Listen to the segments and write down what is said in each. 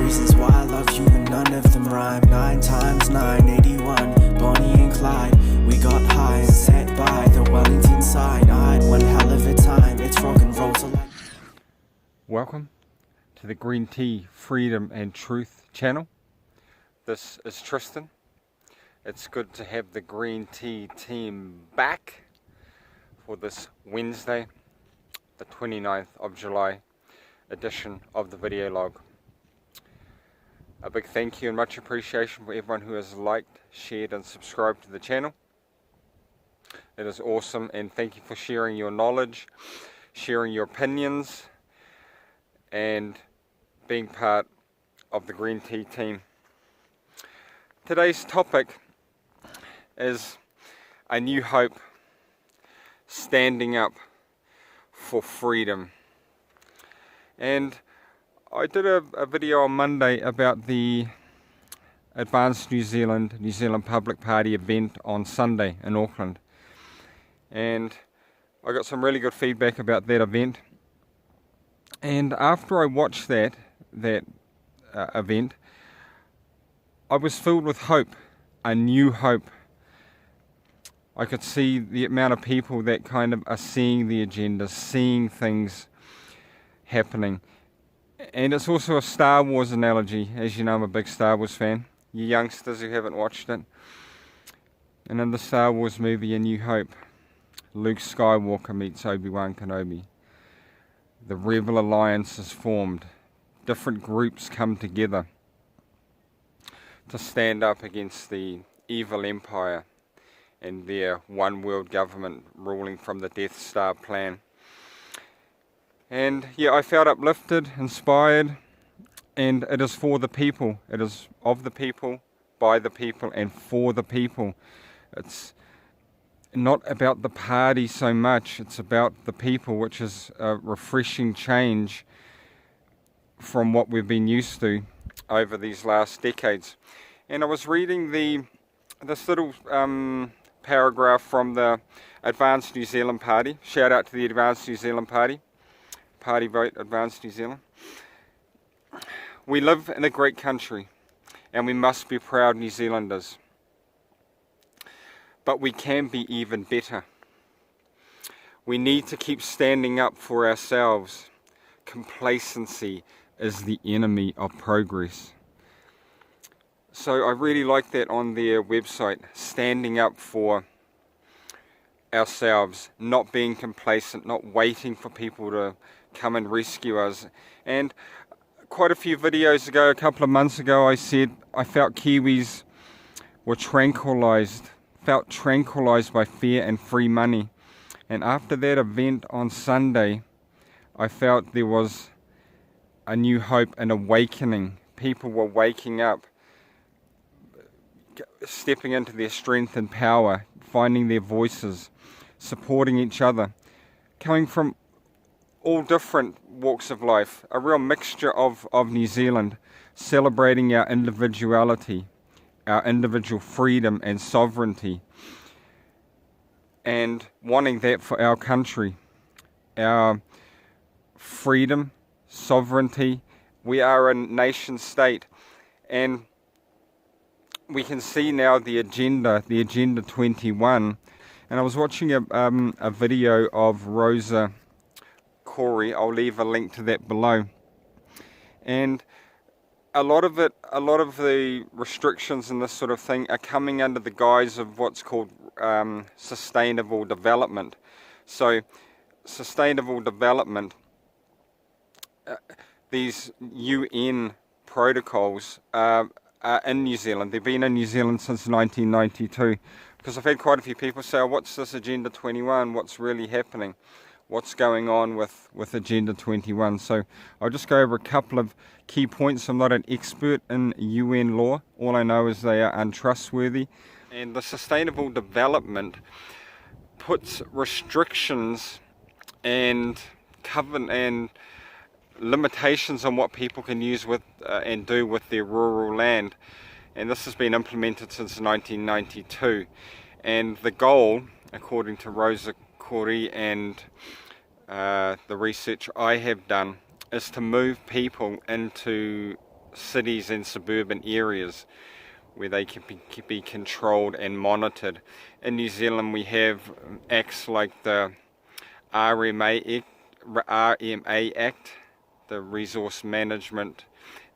reasons why I love you and none of them rhyme. 9 times 9, 81, Bonnie and Clyde. We got high and sat by the Wellington sign. I had one hell of a time, it's rock and roll to life. Welcome to the Green Tea Freedom and Truth channel. This is Tristan. It's good to have the Green Tea team back for this Wednesday, the 29th of July edition of the video log. A big thank you and much appreciation for everyone who has liked, shared and subscribed to the channel. It is awesome, and thank you for sharing your knowledge, sharing your opinions and being part of the Green Tea team. Today's topic is a new hope, standing up for freedom. And I did a video on Monday about the Advanced New Zealand Public Party event on Sunday in Auckland. And I got some really good feedback about that event. And after I watched that event, I was filled with hope, a new hope. I could see the amount of people that kind of are seeing the agenda, seeing things happening. And it's also a Star Wars analogy. As you know, I'm a big Star Wars fan. You youngsters who haven't watched it. And in the Star Wars movie A New Hope, Luke Skywalker meets Obi-Wan Kenobi. The Rebel Alliance is formed. Different groups come together to stand up against the evil empire and their one world government ruling from the Death Star plan. And yeah, I felt uplifted, inspired, and it is for the people. It is of the people, by the people, and for the people. It's not about the party so much, it's about the people, which is a refreshing change from what we've been used to over these last decades. And I was reading this little paragraph from the Advanced New Zealand Party. Shout out to the Advanced New Zealand Party. Party vote Advanced New Zealand. We live in a great country and we must be proud New Zealanders. But we can be even better. We need to keep standing up for ourselves. Complacency is the enemy of progress. So I really like that on their website, standing up for ourselves, not being complacent, not waiting for people to come and rescue us. And quite a few videos ago, a couple of months ago, I said I felt Kiwis were felt tranquilized by fair and free money. And after that event on Sunday, I felt there was a new hope, an awakening. People were waking up, stepping into their strength and power, finding their voices, supporting each other, coming from all different walks of life, a real mixture of New Zealand, celebrating our individuality, our individual freedom and sovereignty, and wanting that for our country, our freedom, sovereignty. We are a nation state, and we can see now the agenda 21. And I was watching a video of Rosa Koire. I'll leave a link to that below. And a lot of the restrictions and this sort of thing are coming under the guise of what's called sustainable development. So sustainable development, these UN protocols are in New Zealand. They've been in New Zealand since 1992. Because I've had quite a few people say, oh, what's this Agenda 21? What's really happening? What's going on with Agenda 21? So I'll just go over a couple of key points. I'm not an expert in UN law. All I know is they are untrustworthy. And the sustainable development puts restrictions and limitations on what people can use with and do with their rural land. And this has been implemented since 1992. And the goal, according to Rosa Koire and the research I have done, is to move people into cities and suburban areas where they can be controlled and monitored. In New Zealand we have acts like the RMA Act, the Resource Management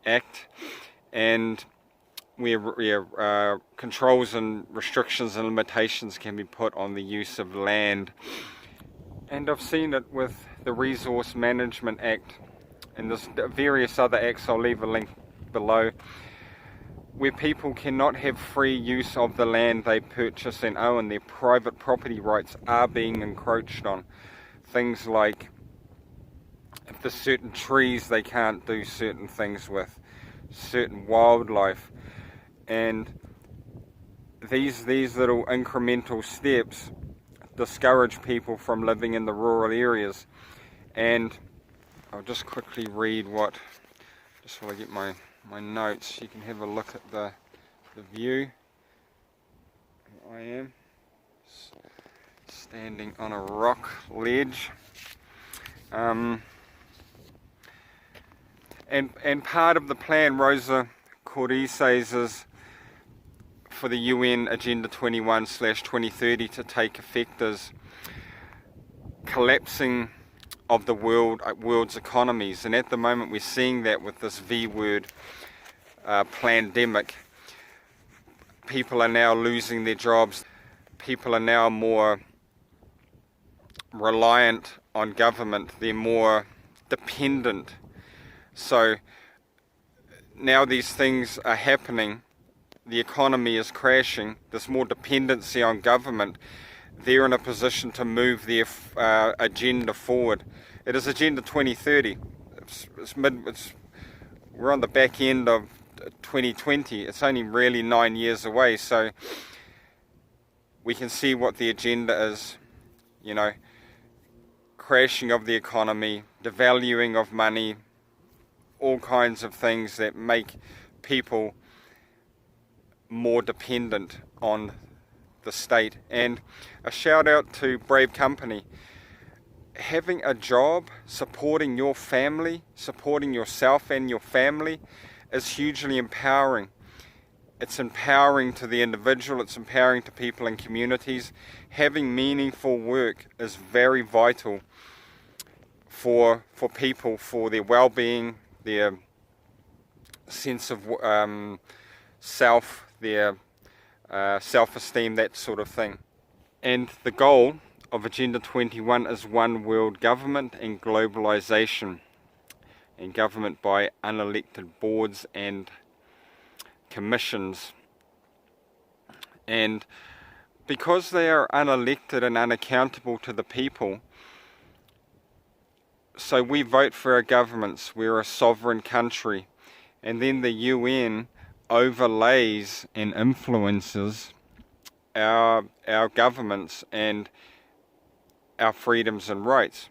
Act, and where controls and restrictions and limitations can be put on the use of land. And I've seen it with the Resource Management Act, and there's various other acts, I'll leave a link below, where people cannot have free use of the land they purchase and own. Their private property rights are being encroached on. Things like, if there's certain trees they can't do certain things with, certain wildlife, and these little incremental steps discourage people from living in the rural areas. And I'll just quickly read what, just while I get my notes, you can have a look at the view. Here I am, standing on a rock ledge. And part of the plan, Rosa Koire says, is for the UN Agenda 21/2030 to take effect is collapsing of the world's economies. And at the moment we're seeing that with this V-word pandemic. People are now losing their jobs. People are now more reliant on government. They're more dependent. So now these things are happening. The economy is crashing. There's more dependency on government. They're in a position to move their agenda forward. It is Agenda 2030. We're on the back end of 2020. It's only really 9 years away, so we can see what the agenda is. You know, crashing of the economy, devaluing of money, all kinds of things that make people more dependent on the state. And a shout out to Brave Company. Having a job, supporting your family, supporting yourself and your family is hugely empowering. It's empowering to the individual, it's empowering to people in communities. Having meaningful work is very vital for people, for their well-being, their sense of self, their self-esteem, that sort of thing. And the goal of Agenda 21 is one world government and globalization, and government by unelected boards and commissions. And because they are unelected and unaccountable to the people, so we vote for our governments. We're a sovereign country, and then the UN overlays and influences our governments and our freedoms and rights.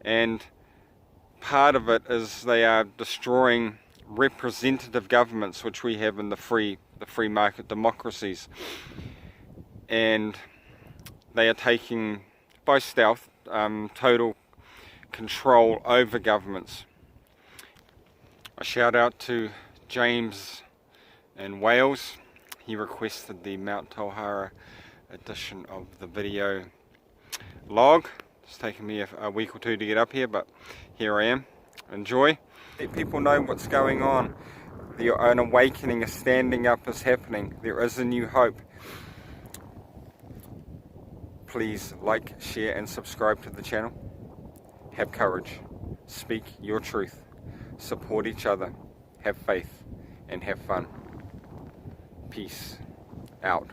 And part of it is they are destroying representative governments, which we have in the free market democracies, and they are taking by stealth total control over governments. A shout out to James in Wales. He requested the Mount Tauhara edition of the video log. It's taken me a week or two to get up here, but here I am. Enjoy. Let people know what's going on. An awakening, a standing up is happening. There is a new hope. Please like, share and subscribe to the channel. Have courage. Speak your truth. Support each other. Have faith and have fun. Peace out.